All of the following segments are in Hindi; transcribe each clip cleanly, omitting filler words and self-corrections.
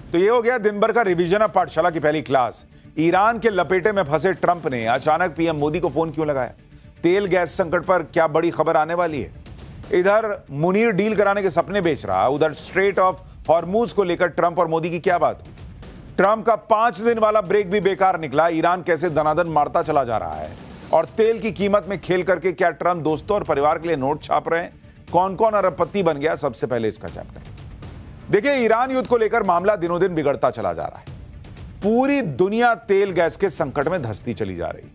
तो ये हो गया दिन भर का रिवीजन ऑफ पाठशाला की पहली क्लास। ईरान के लपेटे में फंसे ट्रंप ने अचानक पीएम मोदी को फोन क्यों लगाया? तेल गैस संकट पर क्या बड़ी खबर आने वाली है? इधर मुनीर डील कराने के सपने बेच रहा, उधर स्ट्रेट ऑफ हॉर्मूज को लेकर ट्रंप और मोदी की क्या बात हुई? ट्रंप का 5 दिन वाला ब्रेक भी बेकार निकला, ईरान कैसे दनादन मारता चला जा रहा है? और तेल की कीमत में खेल करके क्या ट्रंप दोस्तों और परिवार के लिए नोट छाप रहे हैं? कौन कौन अरबपति बन गया? सबसे पहले इसका चैप्टर देखिए। ईरान युद्ध को लेकर मामला दिनों दिन बिगड़ता चला जा रहा है। पूरी दुनिया तेल गैस के संकट में धंसती चली जा रही।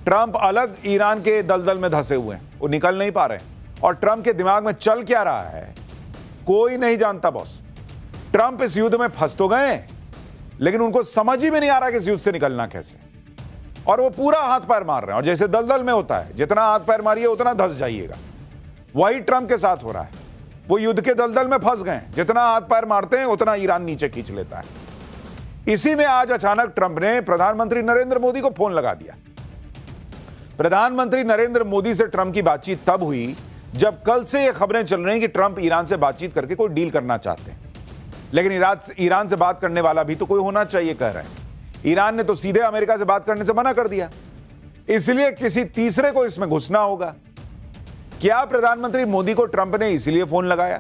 ट्रंप अलग ईरान के दलदल में धंसे हुए हैं, वो निकल नहीं पा रहे हैं। और ट्रंप के दिमाग में चल क्या रहा है कोई नहीं जानता बॉस। ट्रंप इस युद्ध में फंस तो गए, लेकिन उनको समझ ही में नहीं आ रहा कि इस युद्ध से निकलना कैसे। और वो पूरा हाथ पैर मार रहे हैं, और जैसे दलदल में होता है जितना हाथ पैर मारिए उतना धंस जाइएगा, वही ट्रंप के साथ हो रहा है। वो युद्ध के दलदल में फंस गए, जितना हाथ पैर मारते हैं उतना ईरान नीचे खींच लेता है। इसी में आज अचानक ट्रंप ने प्रधानमंत्री नरेंद्र मोदी को फोन लगा दिया। प्रधानमंत्री नरेंद्र मोदी से ट्रंप की बातचीत तब हुई जब कल से ये खबरें चल रही हैं कि ट्रंप ईरान से बातचीत करके कोई डील करना चाहते हैं, लेकिन ईरान से बात करने वाला भी तो कोई होना चाहिए कह रहे हैं। ईरान ने तो सीधे अमेरिका से बात करने से मना कर दिया, इसलिए किसी तीसरे को इसमें घुसना होगा। क्या प्रधानमंत्री मोदी को ट्रंप ने इसलिए फोन लगाया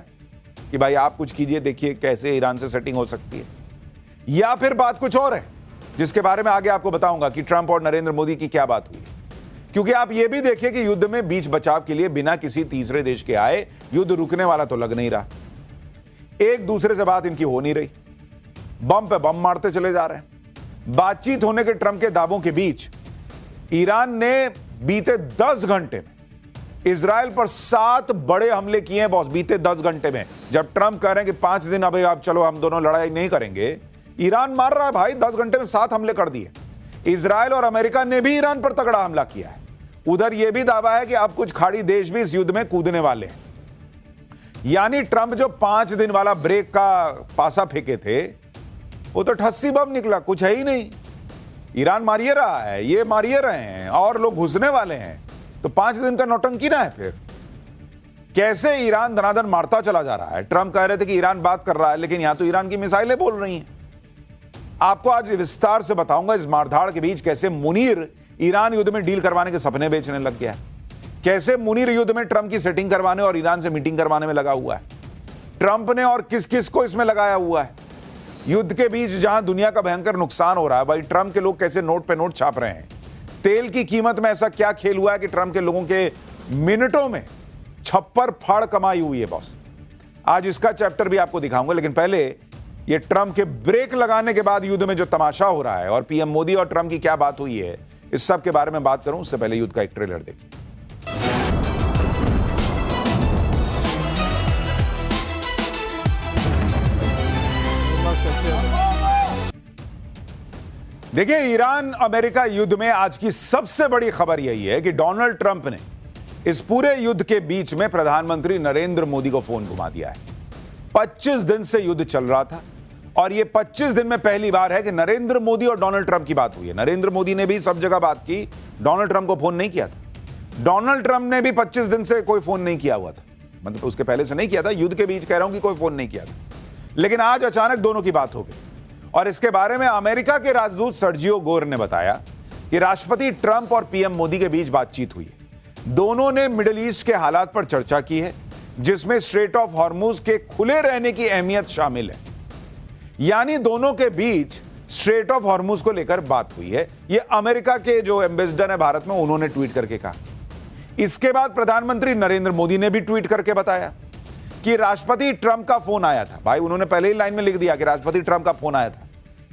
कि भाई आप कुछ कीजिए, देखिए कैसे ईरान से सेटिंग हो सकती है? या फिर बात कुछ और है जिसके बारे में आगे आपको बताऊंगा कि ट्रंप और नरेंद्र मोदी की क्या बात हुई। क्योंकि आप यह भी देखिए कि युद्ध में बीच बचाव के लिए बिना किसी तीसरे देश के आए युद्ध रुकने वाला तो लग नहीं रहा। एक दूसरे से बात इनकी हो नहीं रही, बम पे बम मारते चले जा रहे हैं। बातचीत होने के ट्रंप के दावों के बीच ईरान ने बीते 10 घंटे में इजराइल पर 7 बड़े हमले किए हैं बॉस। बीते 10 घंटे में जब ट्रंप कह रहे हैं कि 5 दिन अभी आप चलो हम दोनों लड़ाई नहीं करेंगे, ईरान मार रहा है भाई। 10 घंटे में 7 हमले कर दिए। इजराइल और अमेरिका ने भी ईरान पर तगड़ा हमला किया है। उधर यह भी दावा है कि अब कुछ खाड़ी देश भी इस युद्ध में कूदने वाले हैं। यानी ट्रंप जो 5 दिन वाला ब्रेक का पासा फेंके थे वो तो ठस्सी बम निकला, कुछ है ही नहीं। ईरान मारिए रहा है, ये मारिए रहे हैं और लोग घुसने वाले हैं, तो 5 दिन का नौटंकी ना है। फिर कैसे ईरान दनादन मारता चला जा रहा है? ट्रंप कह रहे थे कि ईरान बात कर रहा है, लेकिन यहां तो ईरान की मिसाइलें बोल रही हैं। आपको आज विस्तार से बताऊंगा इस मारधाड़ के बीच कैसे मुनीर ईरान युद्ध में डील करवाने के सपने बेचने लग गया है, कैसे मुनीर युद्ध में ट्रंप की सेटिंग करवाने और ईरान से मीटिंग करवाने में लगा हुआ है। ट्रंप ने और किस किस को इसमें लगाया हुआ है। युद्ध के बीच जहां दुनिया का भयंकर नुकसान हो रहा है, भाई ट्रंप के लोग कैसे नोट पे नोट छाप रहे हैं। तेल की कीमत में ऐसा क्या खेल हुआ है कि ट्रंप के लोगों के मिनटों में छप्पर फाड़ कमाई हुई है बॉस। आज इसका चैप्टर भी आपको दिखाऊंगा, लेकिन पहले ये ट्रंप के ब्रेक लगाने के बाद युद्ध में जो तमाशा हो रहा है और पीएम मोदी और ट्रंप की क्या बात हुई है, इस सब के बारे में बात करूं उससे पहले युद्ध का एक ट्रेलर देखिए। देखिए, ईरान अमेरिका युद्ध में आज की सबसे बड़ी खबर यही है कि डोनाल्ड ट्रंप ने इस पूरे युद्ध के बीच में प्रधानमंत्री नरेंद्र मोदी को फोन घुमा दिया है। 25 दिन से युद्ध चल रहा था और यह 25 दिन में पहली बार है कि नरेंद्र मोदी और डोनाल्ड ट्रंप की बात हुई है। नरेंद्र मोदी ने भी सब जगह बात की, डोनाल्ड ट्रंप को फोन नहीं किया था। डोनाल्ड ट्रंप ने भी 25 दिन से कोई फोन नहीं किया हुआ था, मतलब उसके पहले से नहीं किया था, युद्ध के बीच कह रहा हूं कि कोई फोन नहीं किया था। लेकिन आज अचानक दोनों की बात हो गई और इसके बारे में अमेरिका के राजदूत सर्जियो गोर ने बताया कि राष्ट्रपति ट्रंप और पीएम मोदी के बीच बातचीत हुई है। दोनों ने मिडिल ईस्ट के हालात पर चर्चा की है, जिसमें स्ट्रेट ऑफ हॉर्मूज के खुले रहने की अहमियत शामिल है। यानी दोनों के बीच स्ट्रेट ऑफ हॉर्मूज को लेकर बात हुई है। यह अमेरिका के जो एम्बेसडर है भारत में, उन्होंने ट्वीट करके कहा। इसके बाद प्रधानमंत्री नरेंद्र मोदी ने भी ट्वीट करके बताया कि राष्ट्रपति ट्रंप का फोन आया था। भाई उन्होंने पहले ही लाइन में लिख दिया कि राष्ट्रपति ट्रंप का फोन आया था,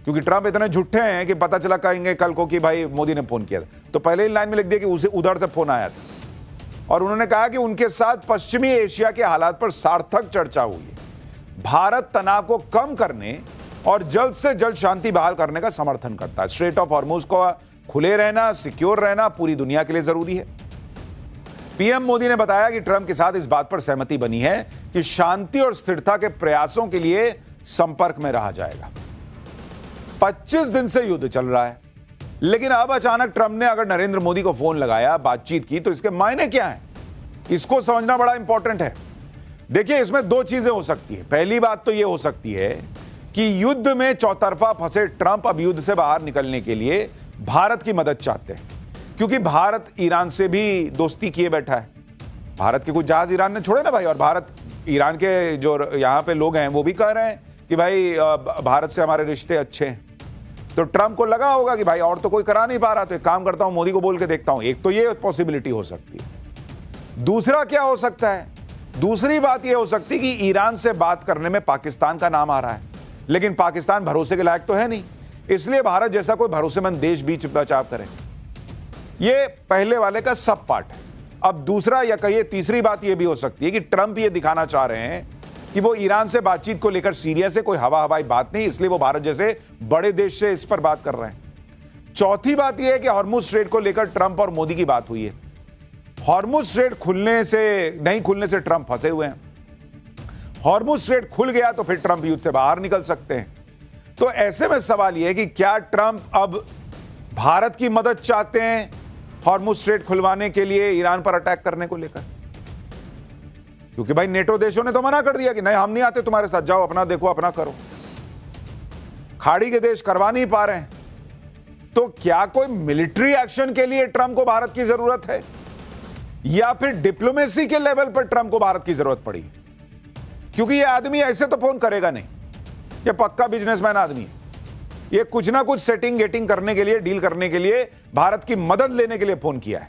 क्योंकि ट्रंप इतने झूठे हैं कि पता चला कहेंगे कल को कि भाई मोदी ने फोन किया था, तो पहले ही लाइन में लिख दिया कि उसे उधर से फोन आया था। और उन्होंने कहा कि उनके साथ पश्चिमी एशिया के हालात पर सार्थक चर्चा हुई है। भारत तनाव को कम करने और जल्द से जल्द शांति बहाल करने का समर्थन करता है। स्ट्रेट ऑफ हॉर्मूज को खुले रहना, सिक्योर रहना पूरी दुनिया के लिए जरूरी है। पीएम मोदी ने बताया कि ट्रंप के साथ इस बात पर सहमति बनी है कि शांति और स्थिरता के प्रयासों के लिए संपर्क में रहा जाएगा। 25 दिन से युद्ध चल रहा है, लेकिन अब अचानक ट्रंप ने अगर नरेंद्र मोदी को फोन लगाया, बातचीत की, तो इसके मायने क्या हैं? इसको समझना बड़ा इंपॉर्टेंट है। देखिए, इसमें 2 चीजें हो सकती है। पहली बात तो यह हो सकती है कि युद्ध में चौतरफा फंसे ट्रंप अब युद्ध से बाहर निकलने के लिए भारत की मदद चाहते हैं, क्योंकि भारत ईरान से भी दोस्ती किए बैठा है। भारत के कुछ जहाज ईरान ने छोड़े ना भाई, और भारत ईरान के जो यहां पे लोग हैं वो भी कह रहे हैं कि भाई भारत से हमारे रिश्ते अच्छे हैं। तो ट्रंप को लगा होगा कि भाई और तो कोई करा नहीं पा रहा, तो एक काम करता हूं, मोदी को बोल के देखता हूं। एक तो ये पॉसिबिलिटी हो सकती है। दूसरा क्या हो सकता है? दूसरी बात यह हो सकती है कि ईरान से बात करने में पाकिस्तान का नाम आ रहा है, लेकिन पाकिस्तान भरोसे के लायक तो है नहीं, इसलिए भारत जैसा कोई भरोसेमंद देश बीच बचाव करे। यह पहले वाले का सब पार्ट है। अब दूसरा या कहिए तीसरी बात यह भी हो सकती है कि ट्रंप यह दिखाना चाह रहे हैं कि वो ईरान से बातचीत को लेकर सीरियस है, कोई हवाई बात नहीं, इसलिए वो भारत जैसे बड़े देश से इस पर बात कर रहे हैं। चौथी बात यह है कि हॉर्मुज स्ट्रेट को लेकर ट्रंप और मोदी की बात हुई है। हॉर्मुज स्ट्रेट खुलने से नहीं खुलने से ट्रंप फंसे हुए हैं। हॉर्मुज स्ट्रेट खुल गया तो फिर ट्रंप युद्ध से बाहर निकल सकते हैं। तो ऐसे में सवाल यह है कि क्या ट्रंप अब भारत की मदद चाहते हैं हॉर्मुज स्ट्रेट खुलवाने के लिए ईरान पर अटैक करने को लेकर? क्योंकि भाई नेटो देशों ने तो मना कर दिया कि नहीं, हम नहीं आते तुम्हारे साथ, जाओ अपना देखो, अपना करो। खाड़ी के देश करवा नहीं पा रहे हैं, तो क्या कोई मिलिट्री एक्शन के लिए ट्रंप को भारत की जरूरत है, या फिर डिप्लोमेसी के लेवल पर ट्रंप को भारत की जरूरत पड़ी? क्योंकि यह आदमी ऐसे तो फोन करेगा नहीं, यह पक्का बिजनेसमैन आदमी है। यह कुछ ना कुछ सेटिंग गेटिंग करने के लिए, डील करने के लिए, भारत की मदद लेने के लिए फोन किया है,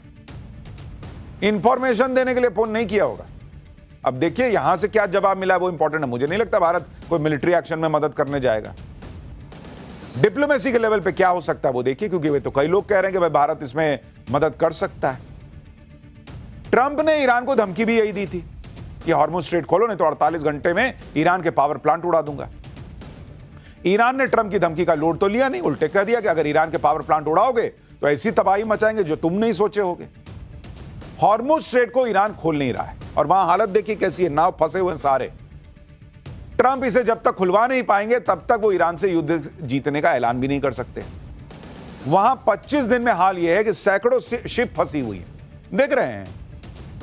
इंफॉर्मेशन देने के लिए फोन नहीं किया होगा। अब देखिए यहां से क्या जवाब मिला वो इंपॉर्टेंट है। मुझे नहीं लगता भारत कोई मिलिट्री एक्शन में मदद करने जाएगा। डिप्लोमेसी के लेवल पे क्या हो सकता है वो देखिए, क्योंकि वे तो कई लोग कह रहे हैं कि भाई भारत इसमें मदद कर सकता है। ट्रंप ने ईरान को धमकी भी यही दी थी कि हॉर्मुज स्ट्रेट खोलो, नहीं तो 48 घंटे में ईरान के पावर प्लांट उड़ा दूंगा। ईरान ने ट्रंप की धमकी का लोड तो लिया नहीं, उल्टे कह दिया कि अगर ईरान के पावर प्लांट उड़ाओगे तो ऐसी तबाही मचाएंगे जो तुम नहीं सोचे होगे। हॉर्मुज स्ट्रेट को ईरान खोल नहीं रहा है, और वहां हालत देखिए कैसी है, नाव फंसे हुए सारे। ट्रंप इसे जब तक खुलवा नहीं पाएंगे तब तक वो ईरान से युद्ध जीतने का ऐलान भी नहीं कर सकते। वहां 25 दिन में हाल यह है कि सैकड़ों शिप फंसी हुई है। देख रहे हैं,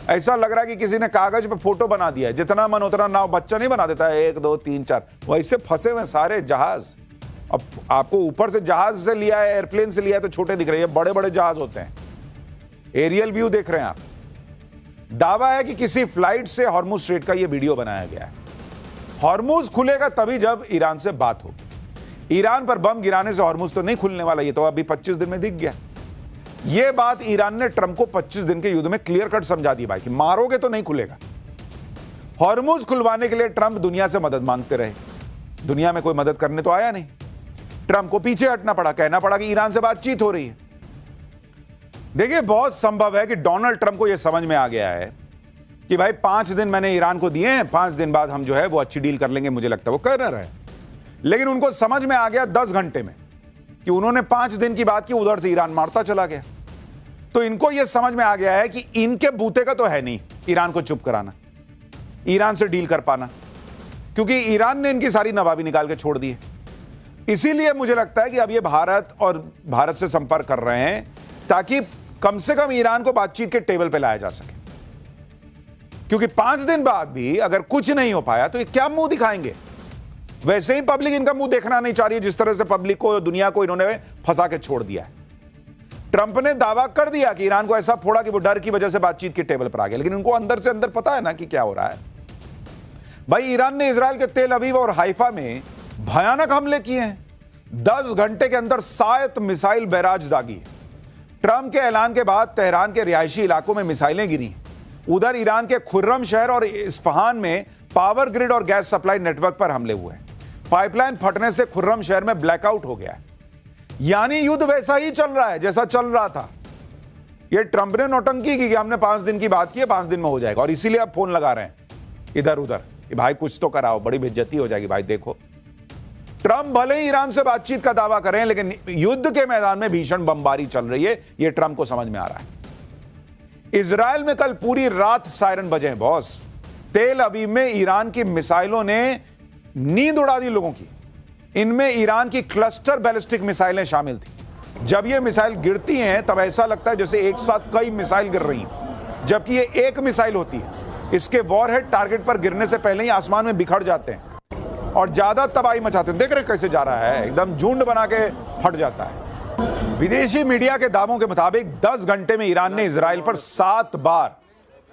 ऐसा लग रहा है कि किसी ने कागज पे फोटो बना दिया है, जितना मन उतना नाव बच्चा नहीं बना देता है, 1 2 3 4, वैसे फंसे हुए सारे जहाज। अब आपको ऊपर से जहाज से लिया है, एयरप्लेन से लिया है तो छोटे दिख रहे हैं, बड़े बड़े जहाज होते हैं। एरियल व्यू देख रहे हैं आप। दावा है कि किसी फ्लाइट से हॉर्मुज स्ट्रेट का यह वीडियो बनाया गया है। हॉर्मुज खुलेगा तभी जब ईरान से बात होगी। ईरान पर बम गिराने से हॉर्मुज तो नहीं खुलने वाला, ये तो अभी 25 दिन में दिख गया। यह बात ईरान ने ट्रंप को 25 दिन के युद्ध में क्लियर कट समझा दी भाई, कि मारोगे तो नहीं खुलेगा। हॉर्मुज खुलवाने के लिए ट्रंप दुनिया से मदद मांगते रहे, दुनिया में कोई मदद करने तो आया नहीं। ट्रंप को पीछे हटना पड़ा, कहना पड़ा कि ईरान से बातचीत हो रही है। देखिए बहुत संभव है कि डोनाल्ड ट्रंप को यह समझ में आ गया है कि भाई 5 दिन मैंने ईरान को दिए हैं, 5 दिन बाद हम जो है वो अच्छी डील कर लेंगे, मुझे लगता है वो कर रहे। लेकिन उनको समझ में आ गया 10 घंटे में कि उन्होंने 5 दिन की बात की, उधर से ईरान मारता चला गया। तो इनको यह समझ में आ गया है कि इनके बूते का तो है नहीं ईरान को चुप कराना, ईरान से डील कर पाना, क्योंकि ईरान ने इनकी सारी नवाबी निकाल के छोड़ दी है। इसीलिए मुझे लगता है कि अब ये भारत से संपर्क कर रहे हैं ताकि कम से कम ईरान को बातचीत के टेबल पे लाया जा सके। क्योंकि 5 दिन बाद भी अगर कुछ नहीं हो पाया तो ये क्या मुंह दिखाएंगे? वैसे ही पब्लिक इनका मुंह देखना नहीं चाह रही है, जिस तरह से पब्लिक को, दुनिया को इन्होंने फंसा के छोड़ दिया है। ट्रंप ने दावा कर दिया कि ईरान को ऐसा फोड़ा कि वो डर की वजह से बातचीत के टेबल पर आ गया, लेकिन उनको अंदर से अंदर पता है ना कि क्या हो रहा है। भाई ईरान ने इजराइल के तेल अवीव और हाइफा में भयानक हमले किए हैं। 10 घंटे के अंदर 7 मिसाइल बैराज दागी। ट्रंप के ऐलान के बाद तेहरान के रिहायशी इलाकों में मिसाइलें गिरी। उधर ईरान के खुर्रम शहर और इस्फहान में पावर ग्रिड और गैस सप्लाई नेटवर्क पर हमले हुए। पाइपलाइन फटने से खुर्रम शहर में ब्लैकआउट हो गया। यानी युद्ध वैसा ही चल रहा है जैसा चल रहा था। यह ट्रंप ने नौटंकी की कि हमने 5 दिन की बात की है, 5 दिन में हो जाएगा, और इसीलिए अब फोन लगा रहे हैं इधर उधर कि भाई कुछ तो कराओ, बड़ी बेइज्जती हो जाएगी। भाई देखो, ट्रंप भले ही ईरान से बातचीत का दावा करें, लेकिन युद्ध के मैदान में भीषण बमबारी चल रही है, यह ट्रंप को समझ में आ रहा है। इजराइल में कल पूरी रात सायरन बजे हैं बॉस। तेल अवीव में ईरान की मिसाइलों ने नींद उड़ा दी लोगों की। इनमें ईरान की क्लस्टर बैलिस्टिक मिसाइलें शामिल थी। जब ये मिसाइल गिरती हैं तब ऐसा लगता है जैसे एक साथ कई मिसाइल गिर रही हैं, जबकि ये एक मिसाइल होती है। इसके वॉरहेड टारगेट पर गिरने से पहले ही आसमान में बिखर जाते हैं और ज्यादा तबाही मचाते हैं। देख रहे कैसे जा रहा है, एकदम झुंड बना के फट जाता है। विदेशी मीडिया के दावों के मुताबिक 10 घंटे में ईरान ने इजराइल पर 7 बार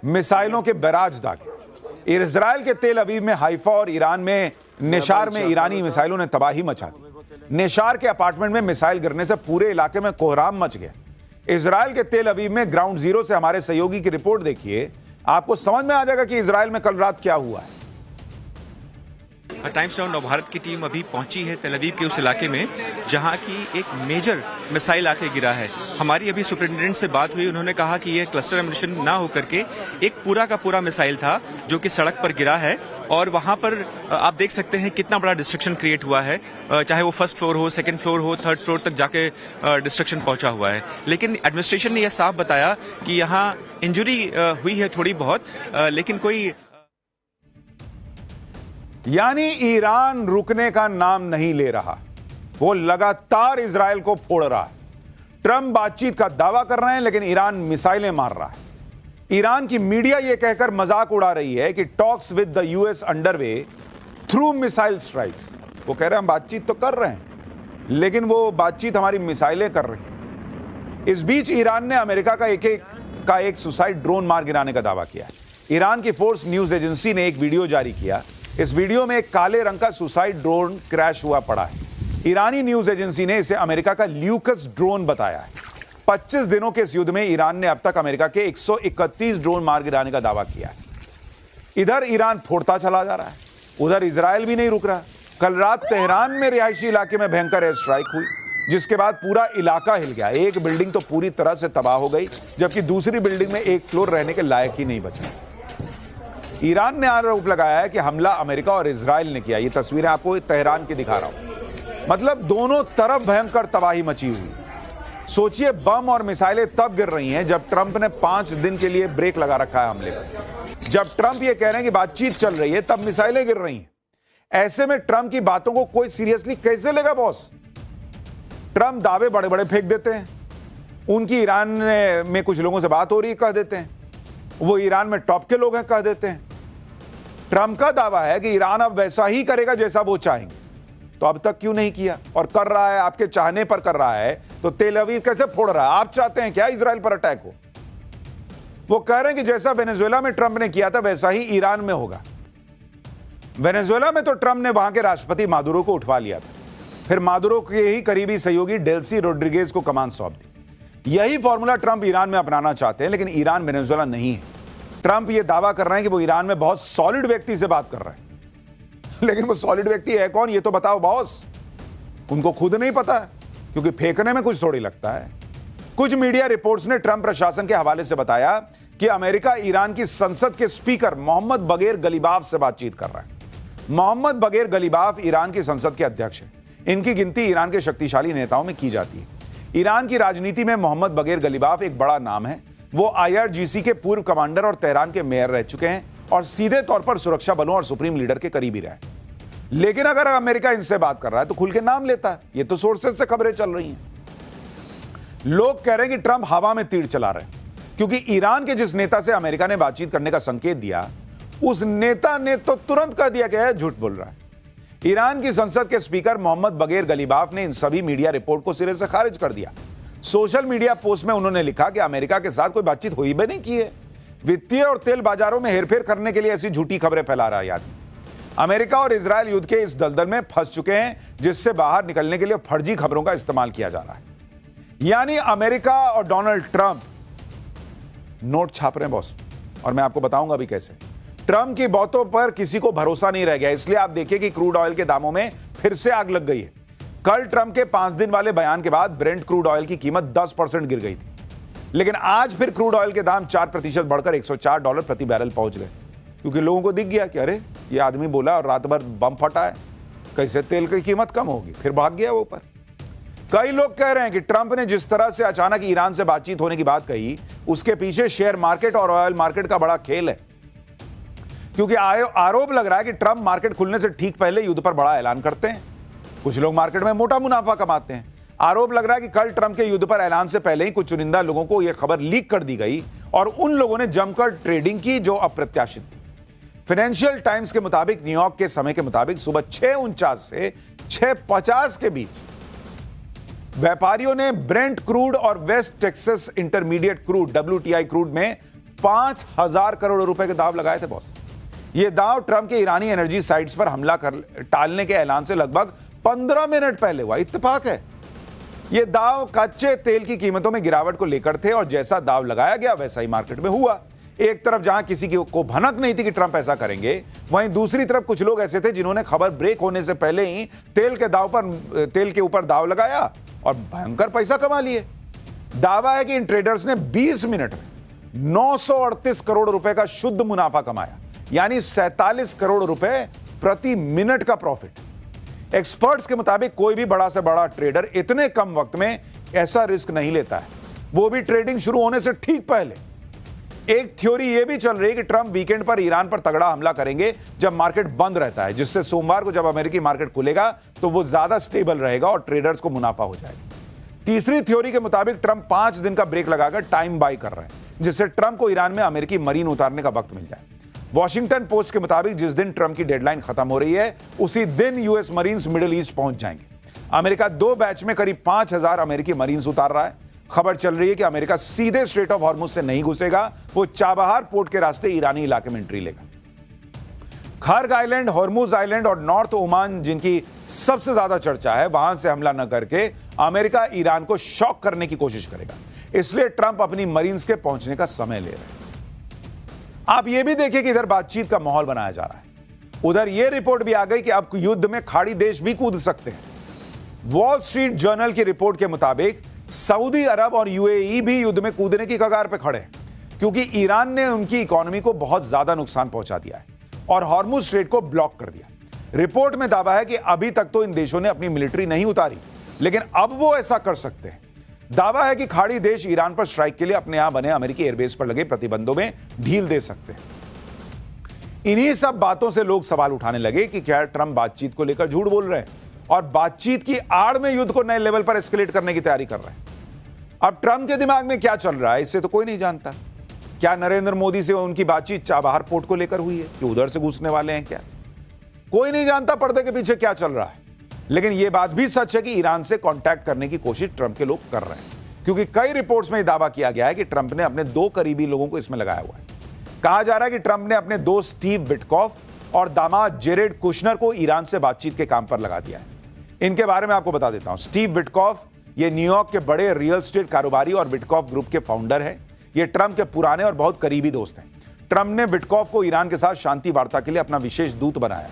मिसाइलों के बैराज दागे। इजराइल के तेल अवीव में, हाइफा और ईरान में नेशार में ईरानी मिसाइलों ने तबाही मचा दी। नेशार के अपार्टमेंट में मिसाइल गिरने से पूरे इलाके में कोहराम मच गया। इजराइल के तेल अवीव में ग्राउंड जीरो से हमारे सहयोगी की रिपोर्ट देखिए, आपको समझ में आ जाएगा कि इजराइल में कल रात क्या हुआ है। टाइम्स नाउ नवभारत की टीम अभी पहुंची है तेल अवीव के उस इलाके में जहां की एक मेजर मिसाइल आके गिरा है। हमारी अभी सुपरिटेंडेंट से बात हुई, उन्होंने कहा कि यह क्लस्टर एमिशन ना होकर के एक पूरा का पूरा मिसाइल था जो कि सड़क पर गिरा है और वहां पर आप देख सकते हैं कितना बड़ा डिस्ट्रक्शन क्रिएट हुआ है। चाहे वो फर्स्ट फ्लोर हो, सेकंड फ्लोर हो, थर्ड फ्लोर तक जाके डिस्ट्रक्शन पहुंचा हुआ है। लेकिन एडमिनिस्ट्रेशन ने यह साफ बताया कि यहाँ इंजरी हुई है थोड़ी बहुत, लेकिन कोई यानी ईरान रुकने का नाम नहीं ले रहा, वो लगातार इजराइल को फोड़ रहा है। ट्रंप बातचीत का दावा कर रहे हैं लेकिन ईरान मिसाइलें मार रहा है। ईरान की मीडिया यह कहकर मजाक उड़ा रही है कि talks with the US underway through missile strikes. वो कह रहे हैं हम बातचीत तो कर रहे हैं लेकिन वो बातचीत हमारी मिसाइलें कर रही हैं। इस बीच ईरान ने अमेरिका का एक सुसाइड ड्रोन मार गिराने का दावा किया। ईरान की फोर्स न्यूज एजेंसी ने एक वीडियो जारी किया। इस वीडियो में एक काले रंग का सुसाइड ड्रोन क्रैश हुआ पड़ा है। ईरानी न्यूज एजेंसी ने इसे अमेरिका का ल्यूकस ड्रोन बताया है। 25 दिनों के इस युद्ध में ईरान ने अब तक अमेरिका के 131 ड्रोन मार गिराने का दावा किया है। इधर ईरान फोड़ता चला जा रहा है, उधर इजराइल भी नहीं रुक रहा। कल रात तेहरान में रिहायशी इलाके में भयंकर एयर स्ट्राइक हुई जिसके बाद पूरा इलाका हिल गया। एक बिल्डिंग तो पूरी तरह से तबाह हो गई जबकि दूसरी बिल्डिंग में एक फ्लोर रहने के लायक ही नहीं बचा। ईरान ने आरोप लगाया है कि हमला अमेरिका और इजराइल ने किया। ये तस्वीरें आपको तेहरान की दिखा रहा हूं। मतलब दोनों तरफ भयंकर तबाही मची हुई। सोचिए, बम और मिसाइलें तब गिर रही हैं जब ट्रंप ने 5 दिन के लिए ब्रेक लगा रखा है हमले पर। जब ट्रंप ये कह रहे हैं कि बातचीत चल रही है तब मिसाइलें गिर रही हैं। ऐसे में ट्रंप की बातों को कोई सीरियसली कैसे लेगा बॉस? ट्रंप दावे बड़े बड़े फेंक देते हैं। उनकी ईरान में कुछ लोगों से बात हो रही है कह देते हैं, वो ईरान में टॉप के लोग हैं कह देते हैं। ट्रंप का दावा है कि ईरान अब वैसा ही करेगा जैसा वो चाहेंगे, तो अब तक क्यों नहीं किया? और कर रहा है, आपके चाहने पर कर रहा है, तो तेल अवीव कैसे फोड़ रहा है? आप चाहते हैं क्या इजराइल पर अटैक हो? वो कह रहे हैं कि जैसा वेनेजुएला में ट्रंप ने किया था वैसा ही ईरान में होगा। वेनेजुएला में तो ट्रंप ने वहां के राष्ट्रपति मादुरो को उठवा लिया था, फिर मादुरो के ही करीबी सहयोगी डेल्सी रोड्रिगेज को कमान सौंप दी। यही फॉर्मूला ट्रंप ईरान में अपनाना चाहते हैं, लेकिन ईरान वेनेजुएला नहीं है। ट्रंप ये दावा कर रहे हैं कि वो ईरान में बहुत सॉलिड व्यक्ति से बात कर रहे हैं, लेकिन वो सॉलिड व्यक्ति है कौन ये तो बताओ बॉस। उनको खुद नहीं पता, क्योंकि फेंकने में कुछ थोड़ी लगता है। कुछ मीडिया रिपोर्ट्स ने ट्रंप प्रशासन के हवाले से बताया कि अमेरिका ईरान की संसद के स्पीकर मोहम्मद बगैर गलीबाफ से बातचीत कर रहा है। मोहम्मद बगैर गलीबाफ ईरान की संसद के अध्यक्ष हैं। इनकी गिनती ईरान के शक्तिशाली नेताओं में की जाती है। ईरान की राजनीति में मोहम्मद बगैर गलीबाफ एक बड़ा नाम है। वो IRGC के पूर्व कमांडर और तेहरान के मेयर रह चुके हैं और सीधे तौर पर सुरक्षा बलों और सुप्रीम लीडर के करीबी रहे। लेकिन अगर अमेरिका इनसे बात कर रहा है तो खुल के नाम लेता है। ये तो सोर्सेज से खबरें चल रही हैं। लोग कह रहे हैं कि ट्रंप हवा में तीर चला रहे हैं, क्योंकि ईरान के जिस नेता से अमेरिका ने बातचीत करने का संकेत दिया उस नेता ने तो तुरंत कह दिया कि है झूठ बोल रहा है। ईरान की संसद के स्पीकर मोहम्मद बगैर गलीबाफ ने इन सभी मीडिया रिपोर्ट को सिरे से खारिज कर दिया। सोशल मीडिया पोस्ट में उन्होंने लिखा कि अमेरिका के साथ कोई बातचीत हुई भी नहीं की है। वित्तीय और तेल बाजारों में हेरफेर करने के लिए ऐसी झूठी खबरें फैला रहा है आदमी। अमेरिका और इजराइल युद्ध के इस दलदल में फंस चुके हैं जिससे बाहर निकलने के लिए फर्जी खबरों का इस्तेमाल किया जा रहा है। यानी अमेरिका और डोनाल्ड ट्रंप नोट छाप रहे हैं बॉस, और मैं आपको बताऊंगा अभी कैसे। ट्रंप की बातों पर किसी को भरोसा नहीं रह गया, इसलिए आप देखिए कि क्रूड ऑयल के दामों में फिर से आग लग गई है। कल ट्रंप के 5 दिन वाले बयान के बाद ब्रेंट क्रूड ऑयल की कीमत 10% गिर गई थी, लेकिन आज फिर क्रूड ऑयल के दाम 4% बढ़कर $104 प्रति बैरल पहुंच गए, क्योंकि लोगों को दिख गया कि अरे ये आदमी बोला और रात भर बम फटा है, कैसे तेल की कीमत कम होगी, फिर भाग गया वो ऊपर। कई लोग कह रहे हैं कि ट्रंप ने जिस तरह से अचानक ईरान से बातचीत होने की बात कही उसके पीछे शेयर मार्केट और ऑयल मार्केट का बड़ा खेल है, क्योंकि आरोप लग रहा है कि ट्रंप मार्केट खुलने से ठीक पहले युद्ध पर बड़ा ऐलान करते हैं। कुछ लोग मार्केट में मोटा मुनाफा कमाते हैं। आरोप लग रहा है कि कल ट्रंप के युद्ध पर ऐलान से पहले ही कुछ चुनिंदा लोगों को यह खबर लीक कर दी गई और उन लोगों ने जमकर ट्रेडिंग की जो अप्रत्याशित थी। फाइनेंशियल टाइम्स के मुताबिक न्यूयॉर्क के समय के मुताबिक सुबह 6:49 से 6:50 के बीच व्यापारियों ने ब्रेंट क्रूड और West Texas intermediate crude WTI crude में 5,000 करोड़ रुपए के दाव लगाए थे बॉस। ये दाव ट्रंप के ईरानी एनर्जी साइट्स पर हमला कर टालने के ऐलान से लगभग 15 मिनट पहले हुआ। इत्तेफाक है। ये दाव कच्चे तेल की कीमतों में गिरावट को लेकर थे और जैसा दाव लगाया गया वैसा ही मार्केट में हुआ। एक तरफ जहां किसी को भनक नहीं थी कि ट्रंप ऐसा करेंगे, वहीं दूसरी तरफ कुछ लोग ऐसे थे जिन्होंने खबर ब्रेक होने से पहले ही तेल के ऊपर दाव लगाया और भयंकर पैसा कमा लिए। दावा है कि इन ट्रेडर्स ने 20 मिनट में 938 करोड़ रुपए का शुद्ध मुनाफा कमाया, यानी 47 करोड़ रुपए प्रति मिनट का प्रॉफिट। एक्सपर्ट्स के मुताबिक कोई भी बड़ा से बड़ा ट्रेडर इतने कम वक्त में ऐसा रिस्क नहीं लेता है, वो भी ट्रेडिंग शुरू होने से ठीक पहले। एक थ्योरी यह भी चल रही है कि ट्रंप वीकेंड पर ईरान पर तगड़ा हमला करेंगे जब मार्केट बंद रहता है, जिससे सोमवार को जब अमेरिकी मार्केट खुलेगा तो वो ज्यादा स्टेबल रहेगा और ट्रेडर्स को मुनाफा हो जाएगा। तीसरी थ्योरी के मुताबिक ट्रंप 5 दिन का ब्रेक लगाकर टाइम बाय कर रहे हैं, जिससे ट्रंप को ईरान में अमेरिकी मरीन उतारने का वक्त मिल जाए। वॉशिंगटन पोस्ट के मुताबिक जिस दिन ट्रंप की डेडलाइन खत्म हो रही है उसी दिन यूएस मरीन्स मिडिल ईस्ट पहुंच जाएंगे। अमेरिका 2 बैच में करीब 5,000 अमेरिकी मरीन्स उतार रहा है। खबर चल रही है कि अमेरिका सीधे स्ट्रेट ऑफ हॉर्मुज से नहीं घुसेगा, वो चाबहार पोर्ट के रास्ते ईरानी इलाके में एंट्री लेगा। खर्ग आइलैंड, हॉर्मुज आइलैंड और नॉर्थ ओमान जिनकी सबसे ज्यादा चर्चा है, वहां से हमला न करके अमेरिका ईरान को शॉक करने की कोशिश करेगा। इसलिए ट्रंप अपनी मरीन्स के पहुंचने का समय ले रहे हैं। आप यह भी देखिए कि इधर बातचीत का माहौल बनाया जा रहा है। उधर यह रिपोर्ट भी आ गई कि अब युद्ध में खाड़ी देश भी कूद सकते हैं। वॉल स्ट्रीट जर्नल की रिपोर्ट के मुताबिक सऊदी अरब और यूएई भी युद्ध में कूदने की कगार पर खड़े हैं, क्योंकि ईरान ने उनकी इकोनॉमी को बहुत ज्यादा नुकसान पहुंचा दिया है और हॉर्मुज स्ट्रेट को ब्लॉक कर दिया। रिपोर्ट में दावा है कि अभी तक तो इन देशों ने अपनी मिलिट्री नहीं उतारी, लेकिन अब वो ऐसा कर सकते हैं। दावा है कि खाड़ी देश ईरान पर स्ट्राइक के लिए अपने यहां बने अमेरिकी एयरबेस पर लगे प्रतिबंधों में ढील दे सकते हैं। इन्हीं सब बातों से लोग सवाल उठाने लगे कि क्या ट्रंप बातचीत को लेकर झूठ बोल रहे हैं और बातचीत की आड़ में युद्ध को नए लेवल पर एस्केलेट करने की तैयारी कर रहे हैं। अब ट्रंप के दिमाग में क्या चल रहा है इससे तो कोई नहीं जानता। क्या नरेंद्र मोदी से उनकी बातचीत चाबहार पोर्ट को लेकर हुई है कि उधर से घुसने वाले हैं? क्या कोई नहीं जानता पर्दे के पीछे क्या चल रहा है। लेकिन यह बात भी सच है कि ईरान से कांटेक्ट करने की कोशिश ट्रंप के लोग कर रहे हैं, क्योंकि कई रिपोर्ट्स में दावा किया गया है कि ट्रंप ने अपने 2 करीबी लोगों को इसमें लगाया हुआ है। कहा जा रहा है कि ट्रंप ने अपने दोस्त स्टीव विटकॉफ और दामाद जेरेड कुशनर को ईरान से बातचीत के काम पर लगा दिया है। इनके बारे में आपको बता देता हूं। स्टीव विटकॉफ ये न्यूयॉर्क के बड़े रियल एस्टेट कारोबारी और विटकॉफ ग्रुप के फाउंडर हैं। ये ट्रंप के पुराने और बहुत करीबी दोस्त हैं। ट्रंप ने विटकॉफ को ईरान के साथ शांति वार्ता के लिए अपना विशेष दूत बनाया।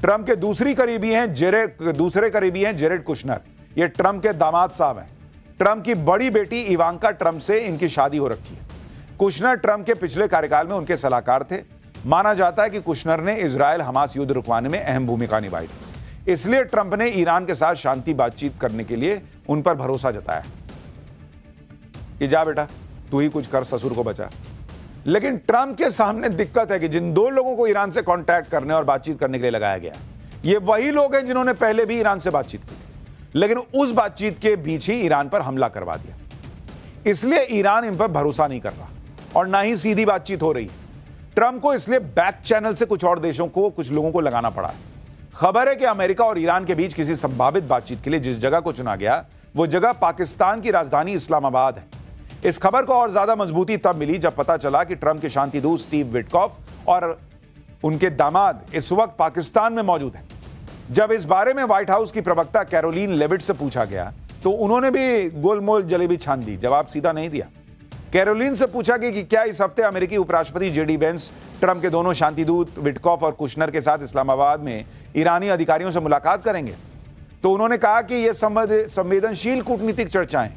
ट्रंप के दूसरे करीबी हैं जेरेड कुशनर। ये ट्रंप के दामाद साहब हैं। ट्रंप की बड़ी बेटी इवांका ट्रंप से इनकी शादी हो रखी है। कुशनर ट्रंप के पिछले कार्यकाल में उनके सलाहकार थे। माना जाता है कि कुशनर ने इजरायल हमास युद्ध रुकवाने में अहम भूमिका निभाई थी। इसलिए ट्रंप ने ईरान के साथ शांति बातचीत करने के लिए उन पर भरोसा जताया कि जा बेटा तू ही कुछ कर, ससुर को बचा। लेकिन ट्रंप के सामने दिक्कत है कि जिन 2 लोगों को ईरान से कांटेक्ट करने और बातचीत करने के लिए लगाया गया, ये वही लोग हैं जिन्होंने पहले भी ईरान से बातचीत की, लेकिन उस बातचीत के बीच ही ईरान पर हमला करवा दिया। इसलिए ईरान इन पर भरोसा नहीं कर रहा और ना ही सीधी बातचीत हो रही है। ट्रंप को इसलिए बैक चैनल से कुछ और देशों को, कुछ लोगों को लगाना पड़ा है। खबर है कि अमेरिका और ईरान के बीच किसी संभावित बातचीत के लिए जिस जगह को चुना गया, वो जगह पाकिस्तान की राजधानी इस्लामाबाद है। इस खबर को और ज्यादा मजबूती तब मिली जब पता चला कि ट्रंप के शांति दूत स्टीव विटकॉफ और उनके दामाद इस वक्त पाकिस्तान में मौजूद हैं। जब इस बारे में व्हाइट हाउस की प्रवक्ता कैरोलिन लेविट से पूछा गया तो उन्होंने भी गोलमोल जलेबी छान दी, जवाब सीधा नहीं दिया। कैरोलिन से पूछा कि क्या इस हफ्ते अमेरिकी उपराष्ट्रपति जेडी वेंस ट्रंप के दोनों शांति दूत विटकॉफ और कुशनर के साथ इस्लामाबाद में ईरानी अधिकारियों से मुलाकात करेंगे, तो उन्होंने कहा कि यह संवेदनशील कूटनीतिक चर्चाएं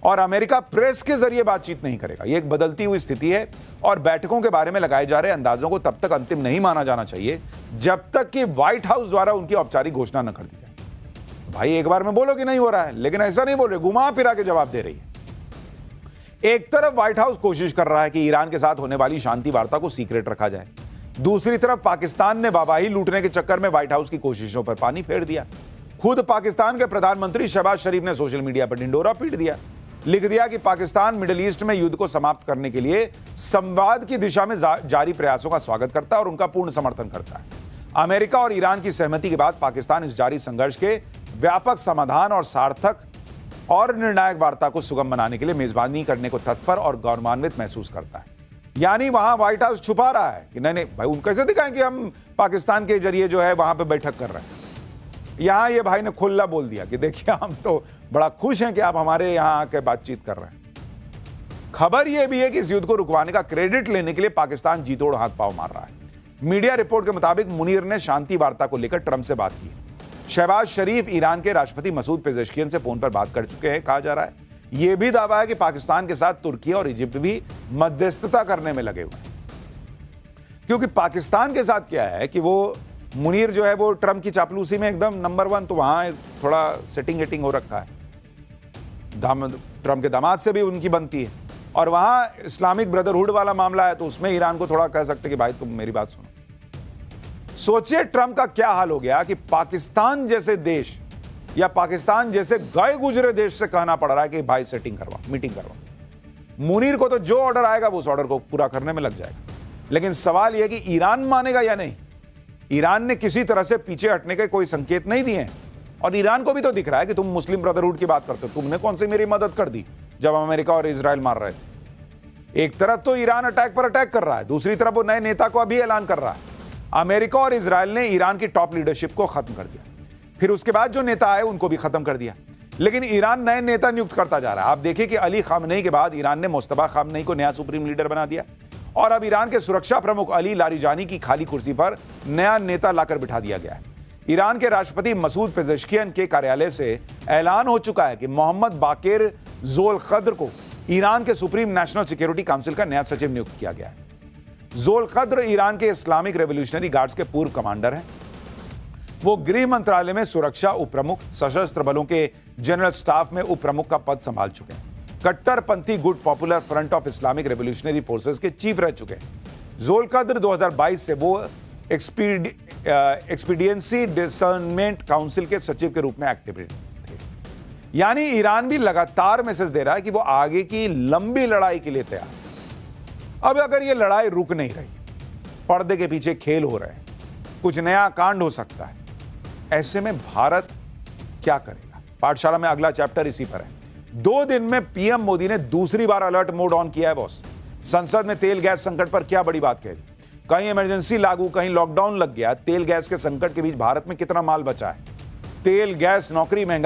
और अमेरिका प्रेस के जरिए बातचीत नहीं करेगा। यह एक बदलती हुई स्थिति है और बैठकों के बारे में लगाए जा रहे अंदाजों को तब तक अंतिम नहीं माना जाना चाहिए जब तक कि व्हाइट हाउस द्वारा उनकी औपचारिक घोषणा न कर दी जाए। भाई एक बार में बोलो कि नहीं हो रहा है, लेकिन ऐसा नहीं बोल रहे, घुमा फिरा के जवाब दे रही है। एक तरफ व्हाइट हाउस कोशिश कर रहा है कि ईरान के साथ होने वाली शांति वार्ता को सीक्रेट रखा जाए, दूसरी तरफ पाकिस्तान ने वाहवाही लूटने के चक्कर में व्हाइट हाउस की कोशिशों पर पानी फेर दिया। खुद पाकिस्तान के प्रधानमंत्री शहबाज शरीफ ने सोशल मीडिया पर ढिंडोरा पीट दिया। लिख दिया कि पाकिस्तान मिडिल ईस्ट में युद्ध को समाप्त करने के लिए संवाद की दिशा में जारी प्रयासों का स्वागत करता है और उनका पूर्ण समर्थन करता है। अमेरिका और ईरान की सहमति के बाद पाकिस्तान इस जारी संघर्ष के व्यापक समाधान और सार्थक और निर्णायक वार्ता को सुगम बनाने के लिए मेजबानी करने को तत्पर और गौरवान्वित महसूस करता है। यानी वहां व्हाइट हाउस छुपा रहा है कि नहीं भाई, उनको कैसे दिखाएं कि हम पाकिस्तान के जरिए जो है वहां पे बैठक कर रहे हैं। यहां ये भाई ने खुला बोल दिया कि देखिए हम तो बड़ा खुश हैं कि आप हमारे यहां आके बातचीत कर रहे हैं। खबर यह भी है कि इस युद्ध को रुकवाने का क्रेडिट लेने के लिए पाकिस्तान जीतोड़ हाथ पांव मार रहा है। मीडिया रिपोर्ट के मुताबिक मुनीर ने शांति वार्ता को लेकर ट्रंप से बात की। शहबाज शरीफ ईरान के राष्ट्रपति मसूद पेजेश्कियन से फोन पर बात कर चुके हैं। कहा जा रहा है यह भी दावा है कि पाकिस्तान के साथ तुर्की और इजिप्ट भी मध्यस्थता करने में लगे हुए हैं, क्योंकि पाकिस्तान के साथ क्या है कि वो मुनीर जो है वो ट्रंप की चापलूसी में एकदम नंबर 1, तो वहां थोड़ा सेटिंग वेटिंग हो रखा है। ट्रंप के दामाद से भी उनकी बनती है, और वहां इस्लामिक ब्रदरहुड वाला मामला है, तो उसमें ईरान को थोड़ा कह सकते कि भाई तुम मेरी बात सुनो। सोचिए ट्रंप का क्या हाल हो गया कि पाकिस्तान जैसे देश या पाकिस्तान जैसे गए गुजरे देश से कहना पड़ रहा है कि भाई सेटिंग करवा, मीटिंग करवा। मुनीर को तो जो ऑर्डर आएगा वो उस ऑर्डर को पूरा करने में लग जाएगा। लेकिन सवाल यह कि ईरान मानेगा या नहीं। ईरान ने किसी तरह से पीछे हटने के कोई संकेत नहीं दिए हैं, और ईरान को भी तो दिख रहा है कि तुम मुस्लिम ब्रदरहुड की बात करते हो, तुमने कौन सी मेरी मदद कर दी जब अमेरिका और इजराइल मार रहे थे। एक तरफ तो ईरान अटैक पर अटैक कर रहा है, दूसरी तरफ वो नए नेता को अभी ऐलान कर रहा है। अमेरिका और इजराइल ने ईरान की टॉप लीडरशिप को खत्म कर दिया, फिर उसके बाद जो नेता आए उनको भी खत्म कर दिया, लेकिन ईरान नए नेता नियुक्त करता जा रहा है। आप देखिए कि अली खामनेई के बाद ईरान ने मुस्तफा खामनेई को नया सुप्रीम लीडर बना दिया, और अब ईरान के सुरक्षा प्रमुख अली लारिजानी की खाली कुर्सी पर नया नेता लाकर बिठा दिया गया है। ईरान के राष्ट्रपति मसूद पेजेश्कियन के कार्यालय से ऐलान हो चुका है कि मोहम्मद बाकेर ज़ोलखद्र को ईरान के सुप्रीम नेशनल सिक्योरिटी काउंसिल का नया सचिव नियुक्त किया गया है। ज़ोलखद्र ईरान के इस्लामिक रेवोल्यूशनरी गार्ड्स के पूर्व कमांडर हैं। वो गृह मंत्रालय में सुरक्षा उपप्रमुख, सशस्त्र बलों के जनरल स्टाफ में उपप्रमुख का पद संभाल चुके हैं। कट्टरपंथी good popular front of Islamic revolutionary forces के चीफ रह चुके हैं। ज़ोलखद्र 2022 से वो एक्सपीडियंसी डिसर्नमेंट काउंसिल के सचिव के रूप में एक्टिव थे। यानी ईरान भी लगातार मैसेज दे रहा है कि वो आगे की लंबी लड़ाई के लिए तैयार है। अब अगर ये लड़ाई रुक नहीं रही, पर्दे के पीछे खेल हो रहे हैं, कुछ नया कांड हो सकता है, ऐसे में भारत क्या करेगा? पाठशाला में अगला चैप्टर इसी पर है। 2 दिन में पीएम मोदी ने दूसरी बार अलर्ट मोड ऑन किया है बॉस। संसद में तेल गैस संकट पर क्या बड़ी बात कह दी। कहीं इमरजेंसी लागू, कहीं लॉकडाउन लग गया। तेल गैस के संकट के बीच भारत में कितना माल बचा है? तेल गैस, नौकरी, महंगाई